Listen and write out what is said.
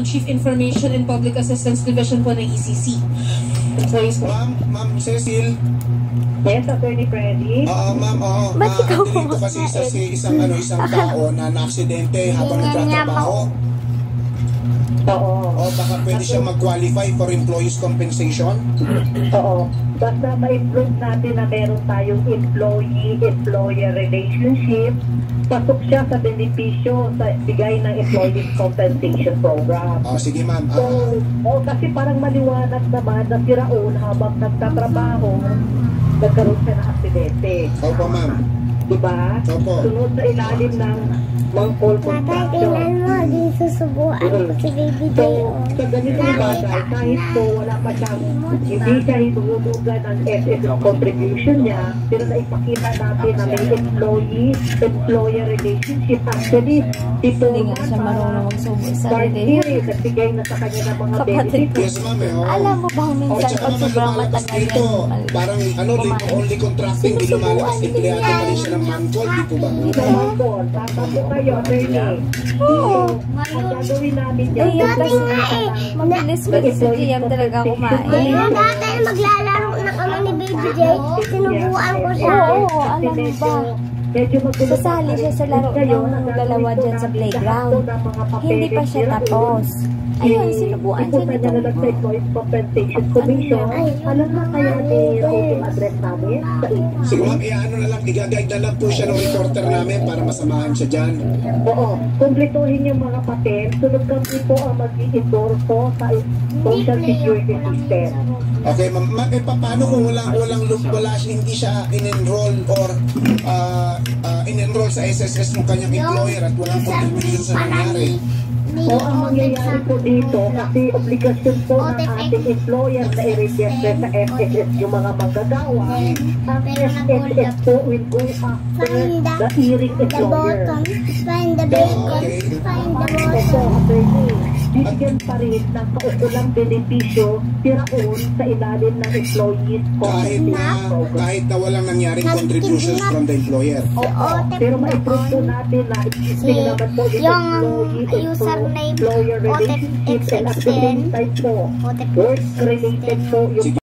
Chief Information and Public Assistance Division po ng ECC. Ma'am Cecil. Yes, Attorney Freddy. Ma'am, Ba't ikaw dito kasi isang tao na na-aksidente habang nagtatrabaho. Oo. Baka pwede siya mag-qualify for employees compensation. Oo. Basta ma-improve natin na meron tayong employee-employer relationship, pasok siya sa benepisyo sa bigay ng employee compensation program. Sige ma'am. Kasi parang maliwanag naman na si Raul habang nagtatrabaho, nagkaroon siya ng aksidente. Opo ma'am. Diba? Opo. Sunod sa ilalim ng Mangkol Construction. Di susubuan ko si Baby Day. Sa ganitong bagay, kahit po wala pa siyang, hindi siya hinulugan ng SS contribution niya, pero naipakita natin na may employee-employer relationship. Actually, ito Hindi nga siya marunong magsubo sa sarili. nagbigay na sa kanya ng mga Kapatid benefits. ko. Yes ma'am Alam mo ba minsan tsaka pag naman sobrang lumalabas matagal dito, yan, parang only contracting, di lumalabas, empleyado pa rin siya ng Mangkol, di po ba? Sa Mangkol, tama po kayo, attorney. Oo. Ang gagawin namin Eh, dyan, yun kasi mabilis kasi si GM talaga kumain. Dati maglalaro na kami ni Baby J. Sinubuan ko siya. Oo, alam mo ba? Sasali siya sa laro ng dalawa dyan sa playground. Hindi pa siya tapos. Ayun, sinubuan siya nito. Compensation Commission. Alam na kaya ni Raul address namin sa inyo. Sige ma'am, ano na lang, igagayad na lang po siya ng reporter namin para masamahan siya dyan. Oo, kumpletuhin yung mga papel. Sunod kami po ang mag-i-endorso sa Social Security System. Okay ma'am, paano kung hindi siya in-enroll or in-enroll sa SSS ng kanyang employer at walang contribution sa nangyari? O ang mangyayari po dito, kasi obligasyon po ng ating employer na i-register sa SSS yung mga manggagawa, ang SSS po will go after the hearing The employer. bottom, find the bacon, find the Opo, bottom. attorney, bigyan pa rin ng kaukulang benepisyo si Raul sa ilalim ng employees compensation program. Kahit na walang nangyaring contributions from the employer. Pero ma-improve po natin na existing naman po yung employee-employer relationship and at the same time po, work-related po yung